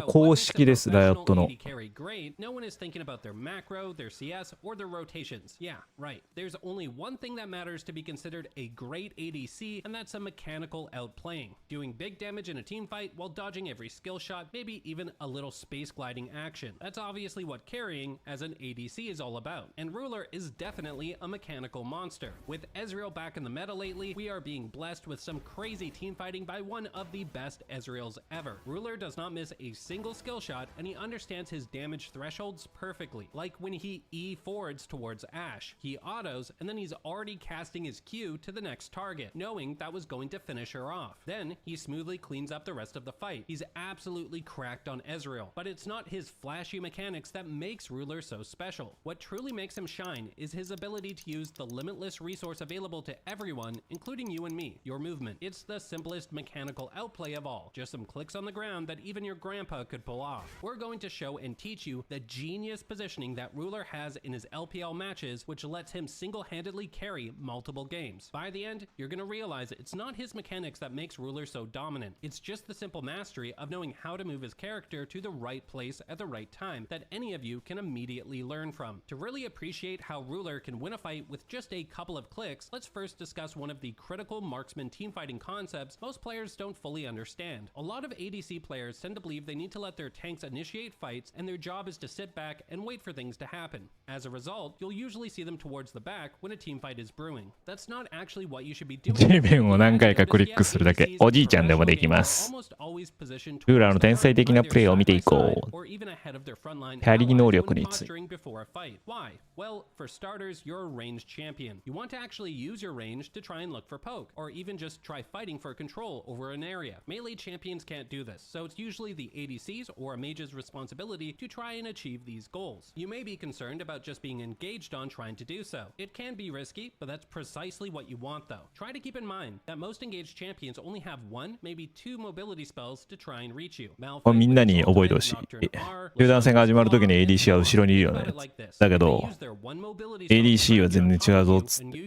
公式です、ライオットの。No one is thinking about their macro, their CS, or their rotations. Yeah, right. There's only one thing that matters to be considered a great ADC, and that's a mechanical outplaying. Doing big damage in a team fight while dodging every skill shot, maybe even a little space gliding action. That's obviously what carrying as an ADC is all about. And Ruler is definitely a mechanical monster. With Ezreal back in the meta lately, we are being blessed with some crazy team fighting by one of the best Ezreals ever. Ruler does not miss a single skill shot, and he understands his damage thresholds perfectly. Like when he E forwards towards Ashe, he autos, and then he's already casting his Q to the next target, knowing that was going to finish her off. Then he smoothly cleans up the rest of the fight. He's absolutely cracked on Ezreal, but it's not his flashy mechanics that makes Ruler so special. What truly makes him shine is his ability to use the limitless resource available to everyone, including you and me, your movement. It's the simplest mechanical outplay of all. Just some clicks on the ground that even your grandpa could pull off. We're going to show and teach you the genius positioning that Ruler has in his LPL matches, which lets him single-handedly carry multiple games. By the end, you're going to realize it's not his mechanics that makes Ruler so dominant. It's just the simple mastery of knowing how to move his character to the right place at the right time that any of you can immediately learn from. To really appreciate how Ruler can win a fight with just a couple of clicks, let's first discuss one of the critical marksman teamfighting concepts most players don't fully understand. A lot of ADC players tend to believe they need to let their tanks initiate fights, and their job is to sit back and wait for things to happen. As a result, you'll usually see them towards the back when a team fight is brewing. That's not actually what you should be doing. 地面を何回かクリックするだけ、おじいちゃんでもできます。ルーラーの天才的なプレイを見ていこう。キャリー能力について。Why? Well, for starters, you're a ranged champion. You want to actually use your range to try and look for poke, or even just try fighting for control over an area. Melee champions can't do this, so it's usually the ADC's or a mage's responsibility to try and achieve these goals. You may be concerned about just being engaged on trying to do so. It can be risky, but that's precisely what you want though. Try to keep in mind that most engaged champions only have one, maybe two mobility spells to try and reach you. みんなに覚えてほしい。集団戦が始まるときに ADC は後ろにいるよね。だけど、ADC は全然違うぞっつって。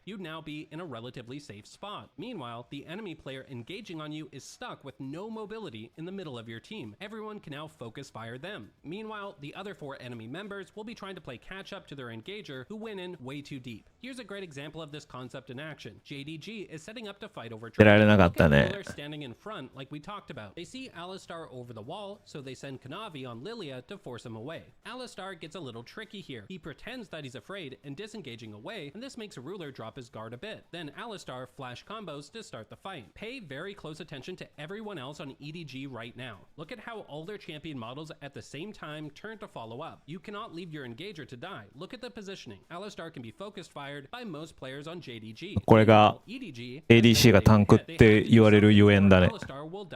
You'd now be in a relatively safe spot. Meanwhile, the enemy player engaging on you is stuck with no mobility in the middle of your team. Everyone can now focus fire them. Meanwhile, the other four enemy members will be trying to play catch up to their engager who went in way too deep. Here's a great example of this concept in action. JDG is setting up to fight over Ruler standing in front like we talked about. They see Alistar over the wall, so they send Kanavi on Lilia to force him away. Alistar gets a little tricky here. He pretends that he's afraid and disengaging away, and this makes Ruler drop his guard a bit. Then Alistar flash combos to start the fight. Pay very close attention to everyone else on EDG right now. Look at how all their champion models at the same time turn to follow up. You cannot leave your engager to die. Look at the positioning. Alistar can be focused fired by most players on JDG. これが ADC がタンクって言われるゆえんだね。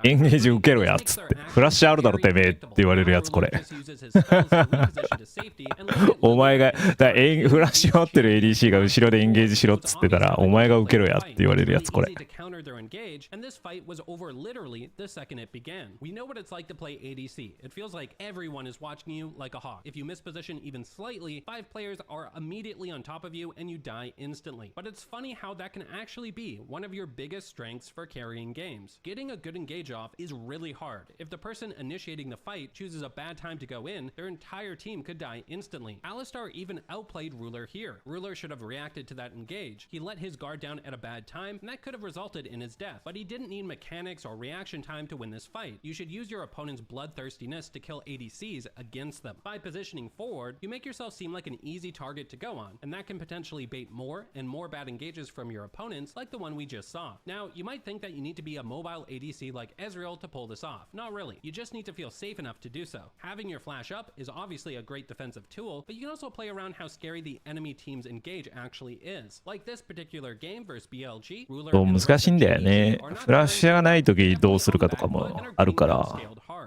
エンゲージ受けろやっつって。フラッシュあるだろてめえって言われるやつこれ。お前がフラッシュ持ってる ADC が後ろでエンゲージしろっつってたらお前が受けろやって言われるやつこれ。And this fight was over literally the second it began. We know what it's like to play ADC. It feels like everyone is watching you like a hawk. If you miss position even slightly, 5 players are immediately on top of you and you die instantly. But it's funny how that can actually be one of your biggest strengths for carrying games. Getting a good engage off is really hard. If the person initiating the fight chooses a bad time to go in, their entire team could die instantly. Alistar even outplayed Ruler here. Ruler should have reacted to that engage. He let his guard down at a bad time, and that could have resulted in his death. But he didn't need mechanics or reaction time to win this fight. You should use your opponent's bloodthirstiness to kill ADCs against them. By positioning forward, you make yourself seem like an easy target to go on, and that can potentially bait more and more bad engages from your opponents like the one we just saw. Now, you might think that you need to be a mobile ADC like Ezreal to pull this off. Not really. You just need to feel safe enough to do so. Having your flash up is obviously a great defensive tool, but you can also play around how scary the enemy team's engage actually is. Like this particular game versus BLG, Ruler 難しいんだよね。フラッシュがないときどうするかとかもあるから。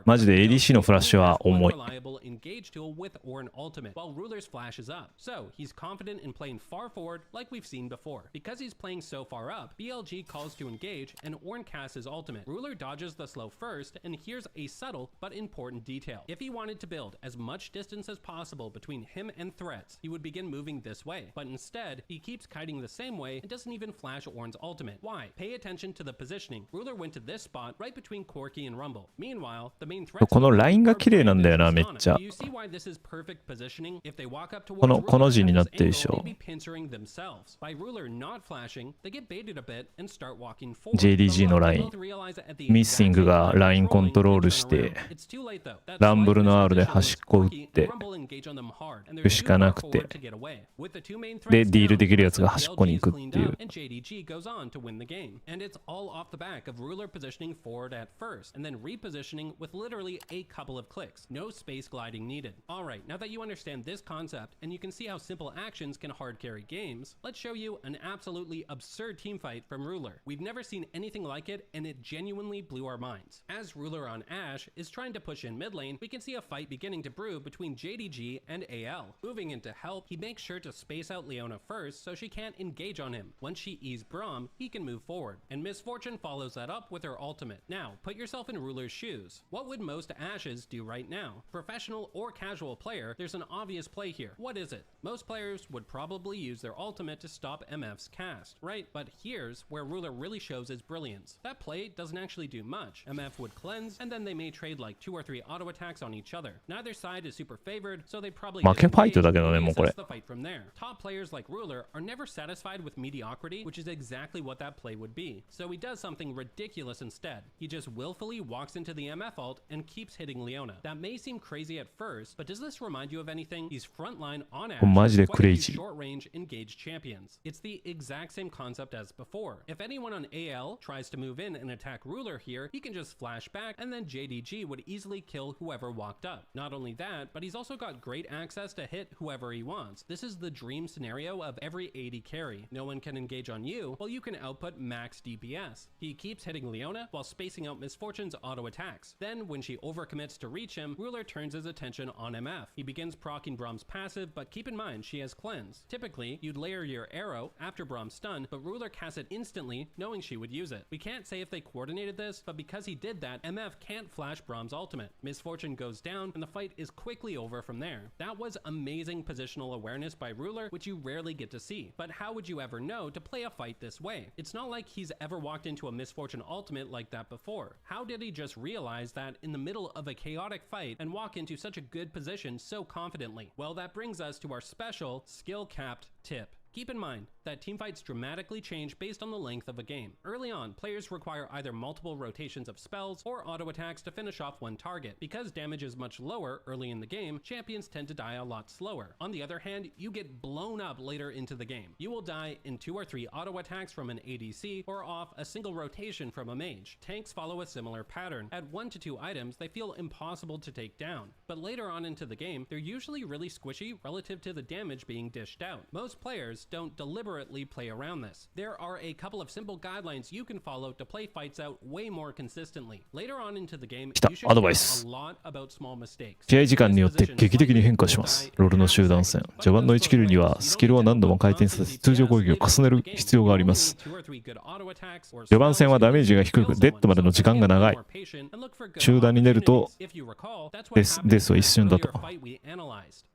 マジで ADC のフラッシュは重い。 reliable engage tool with Ornn ultimate, while Ruler's flash is up. So he's confident in playing far forward like we've seen before. Because he's playing so far up, BLG calls to engage and Ornn casts his ultimate. Ruler dodges the slow first, and here's a subtle but important detail. If he wanted to build as much distance as possible between him and threats, he would begin moving this way. But instead, he keeps kiting the same way and doesn't even flash Ornn's ultimate. Why? Pay attention to the positioning. Ruler went to this spot right between Corki and Rumble. Meanwhile, the main threat このラインが綺麗なんだよな、めっちゃ。 Do you see why this is perfect positioning? If they walk up こ towards の Ruler 字に at なっ this てるで angle, しょ。 they'd be pincering themselves. By Ruler not flashing, they get baited a bit and start walking forward. JDG のライン。ミッシングがラインコントロールして、ランブルの R で端っこ打って、行くしかなくて、で、ディールできるやつが端っこに行くっていう。And JDG goes on to win the game. And it's all off the back of Ruler positioning forward at first, and then repositioning with literally a couple of clicks. No space gliding needed. Alright, now that you understand this concept, and you can see how simple actions can hard carry games, let's show you an absolutely absurd teamfight from Ruler. We've never seen anything like it, and it genuinely blew our minds. As Ruler on Ashe is trying to push in mid lane, we can see a fight beginning to brew between JDG and AL. Moving in to help, he makes sure to space out Leona first so she can't engage on him. Once she E's Braum, he can move forward. And Miss Fortune follows that up with her ultimate. Now, put yourself in Ruler's shoes. What would most Ashes do right now? Professional or casual player, there's an obvious play here. What is it? Most players would probably use their ultimate to stop MF's cast, right? But here's where Ruler really shows his brilliance. That play doesn't actually do much. MF would cleanse, and then they may trade like 2 or 3 auto attacks on each other. Neither side is super favored, so they probably 負けファイトだけどね、もうこれ。 the fight from there. Top players like Ruler are never satisfied with mediocrity, which is exactly what that play would be. So he does something ridiculous instead. He just willfully walks into the MF ult and keeps hitting Leona. That may seem crazy at first, but does this remind you of anything? He's frontline on Ashe. マジで Quite a few crazy. short range engaged champions. It's the exact same concept as before. If anyone on AL tries to move in and attack Ruler here, he can just flash back, and then JDG would easily kill whoever walked up. Not only that, but he's also got great access to hit whoever he wants. This is the dream scenario of every AD carry. No one can engage on you, while you can output max DPS. He keeps hitting Leona while spacing out Miss Fortune's auto attacks. Then, when she overcommits to reach him, Ruler turns his attention on MF. He begins proccing Braum's passive, but keep in mind she has cleanse. Typically, you'd layer your arrow after Braum's stun, but Ruler casts it instantly, knowing she would use it. We can't say if they coordinated this, but because he did that, MF can't flash Braum's ultimate. Miss Fortune goes down, and the fight is quickly over from there. That was amazing positional awareness by Ruler, which you rarely get to see. But how would you ever know to play a fight this way? It's not like he's ever walked into a Miss Fortune ultimate like that before. How did he just realize that in the middle of a chaotic fight and walk into such a good position so confidently? Well, that brings us to our special skill-capped tip. Keep in mind that teamfights dramatically change based on the length of a game. Early on, players require either multiple rotations of spells or auto attacks to finish off one target. Because damage is much lower early in the game, champions tend to die a lot slower. On the other hand, you get blown up later into the game. You will die in 2 or 3 auto attacks from an ADC or off a single rotation from a mage. Tanks follow a similar pattern. At 1 to 2 items, they feel impossible to take down. But later on into the game, they're usually really squishy relative to the damage being dished out. Most players don't deliberately play around this. There are a couple of simple guidelines you can follow to play fights out way more consistently. Later on into the game, you should care a lot about small mistakes. 試合時間によって劇的に変化します。ロールの集団戦。序盤の1キルにはスキルを何度も回転させ通常攻撃を重ねる必要があります。序盤戦はダメージが低く、デッドまでの時間が長い。集団に出るとですは一瞬だと。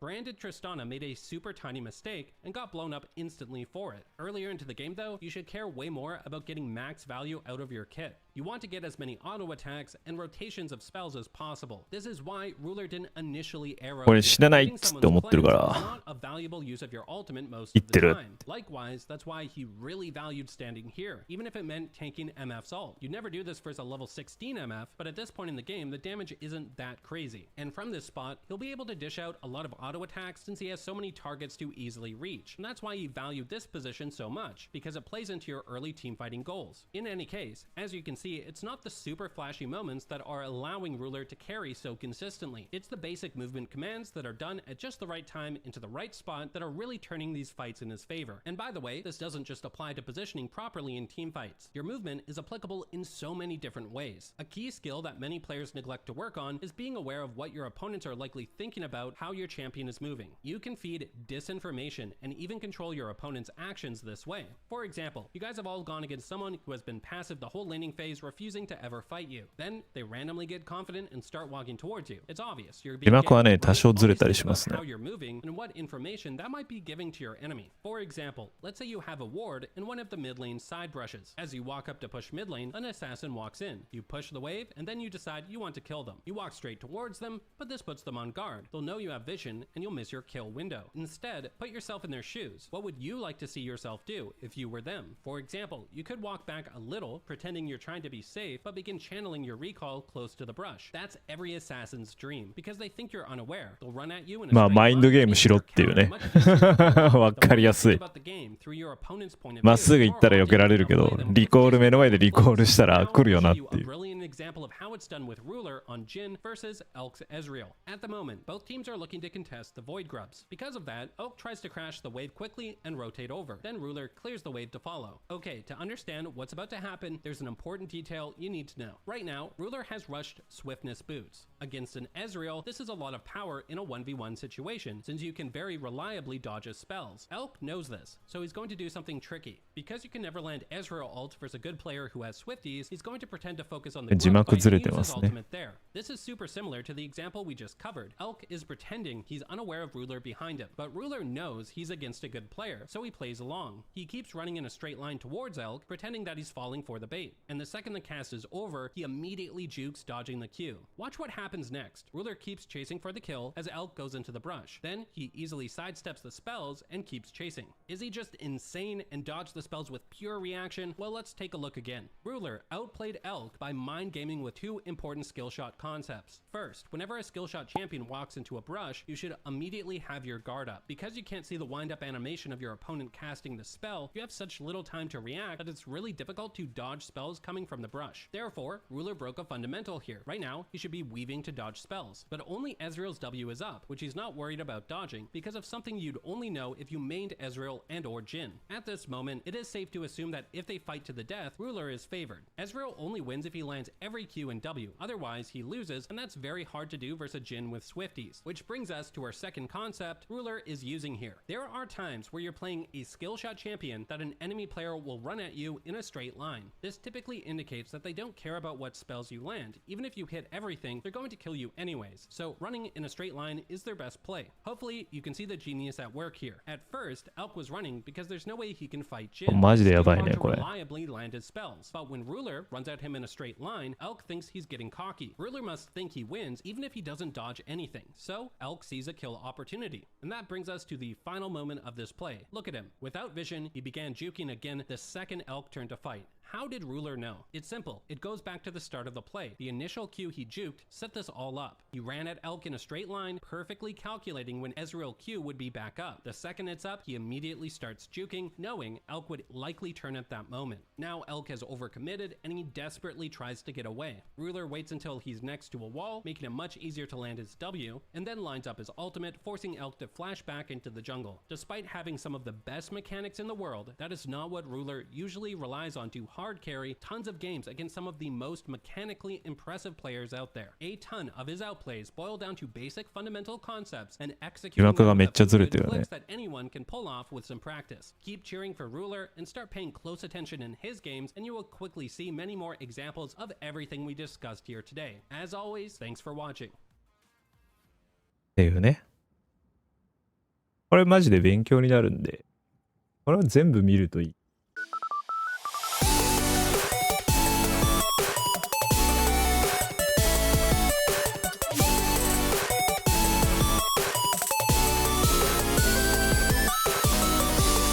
Branded Tristana made a super tiny mistake and got blown up instantly for it. Earlier into the game though, you should care way more about getting max value out of your kit. You want to get as many auto attacks and rotations of spells as possible. This is why Ruler didn't initially arrow. これ死なないっつって思ってるから。 Not a valuable use of your ultimate most of the time. Likewise, that's why he really valued standing here, even if it meant tanking MF's ult. You'd never do this versus a level 16 MF, but at this point in the game, the damage isn't that crazy. And from this spot, he'll be able to dish out a lot of auto attacks since he has so many targets to easily reach. And that's why he valued this position so much, because it plays into your early teamfighting goals. In any case, as you can see see, it's not the super flashy moments that are allowing Ruler to carry so consistently. It's the basic movement commands that are done at just the right time into the right spot that are really turning these fights in his favor. And by the way, this doesn't just apply to positioning properly in team fights. Your movement is applicable in so many different ways. A key skill that many players neglect to work on is being aware of what your opponents are likely thinking about how your champion is moving. You can feed disinformation and even control your opponent's actions this way. For example, you guys have all gone against someone who has been passive the whole laning phase, refusing to ever fight you. Then they randomly get confident and start walking towards you. It's obvious you're being 字幕はね、多少ずれたりしますね。 how you're moving and what information that might be giving to your enemy. For example, let's say you have a ward in one of the mid lane side brushes. As you walk up to push mid lane, an assassin walks in. You push the wave and then you decide you want to kill them. You walk straight towards them, but this puts them on guard. They'll know you have vision and you'll miss your kill window. Instead, put yourself in their shoes. What would you like to see yourself do if you were them? For example, you could walk back a little, pretending you're trying to be safe, but begin channeling your recall close to the brush. That's every assassin's dream, because they think you're unaware. They'll run at you in a まあ straight マインド line ゲーム and しろ your っていう counter ね much easier. わかりやすい About the game through your opponent's point of まっ view, すぐ行ったら避けられるけど リコール目の前でリコールしたら来るよなって Now, I'll show い you a う brilliant example of how it's done with Ruler on Jhin versus Elk's Ezreal. At the moment, both teams are looking to contest the Void Grubs. Because of that, Elk tries to crash the wave quickly and rotate over. Then Ruler clears the wave to follow. Okay, to understand what's about to happen, there's an important detail you need to know. Right now, Ruler has rushed Swiftness boots. Against an Ezreal, this is a lot of power in a 1v1 situation, since you can very reliably dodge his spells. Elk knows this, so he's going to do something tricky. Because you can never land Ezreal ult versus a good player who has Swifties, he's going to pretend to focus on the 字 grub 幕 fight ずれ and て use ま his すね ultimate there. This is super similar to the example we just covered. Elk is pretending he's unaware of Ruler behind him, but Ruler knows he's against a good player, so he plays along. He keeps running in a straight line towards Elk, pretending that he's falling for the bait. And the second the cast is over, he immediately jukes dodging the Q. Watch what happens next. Ruler keeps chasing for the kill as Elk goes into the brush. Then he easily sidesteps the spells and keeps chasing. Is he just insane and dodged the spells with pure reaction? Well, let's take a look again. Ruler outplayed Elk by mind gaming with two important skill shot concepts. First, whenever a skill shot champion walks into a brush, you should immediately have your guard up. Because you can't see the wind up animation of your opponent casting the spell, you have such little time to react that it's really difficult to dodge spells coming from the brush. Therefore, Ruler broke a fundamental here. Right now, he should be weaving to dodge spells, but only Ezreal's W is up, which he's not worried about dodging because of something you'd only know if you mained Ezreal and or Jhin. At this moment, it is safe to assume that if they fight to the death, Ruler is favored. Ezreal only wins if he lands every Q and W, otherwise he loses, and that's very hard to do versus Jhin with Swifties. Which brings us to our second concept Ruler is using here. There are times where you're playing a skill shot champion that an enemy player will run at you in a straight line. This typically indicates that they don't care about what spells you land. Even if you hit everything, they're going to kill you anyways. So running in a straight line is their best play. Hopefully, you can see the genius at work here. At first, Elk was running because there's no way he can fight Jhin. マジでやばいね Too こ hard れ to reliably land his spells. But when Ruler runs at him in a straight line, Elk thinks he's getting cocky. Ruler must think he wins even if he doesn't dodge anything. So Elk sees a kill opportunity. And that brings us to the final moment of this play. Look at him. Without vision, he began juking again the second Elk turned to fight. How did Ruler know? It's simple. It goes back to the start of the play. The initial Q he juked set this all up. He ran at Elk in a straight line, perfectly calculating when Ezreal Q would be back up. The second it's up, he immediately starts juking, knowing Elk would likely turn at that moment. Now Elk has overcommitted, and he desperately tries to get away. Ruler waits until he's next to a wall, making it much easier to land his W, and then lines up his ultimate, forcing Elk to flash back into the jungle. Despite having some of the best mechanics in the world, that is not what Ruler usually relies on to hard carry tons of games against some of the most mechanically impressive players out there. A ton of his outplays boil down to basic fundamental concepts and 字 executing 幕が them めっ with ちゃ a ずれ few て good るよね clicks that anyone can pull off with some practice. Keep cheering for Ruler and start paying close attention in his games, and you will quickly see many more examples of everything we discussed here today. As always, thanks for watching. っていうねこれマジで勉強になるんでこれは全部見るといい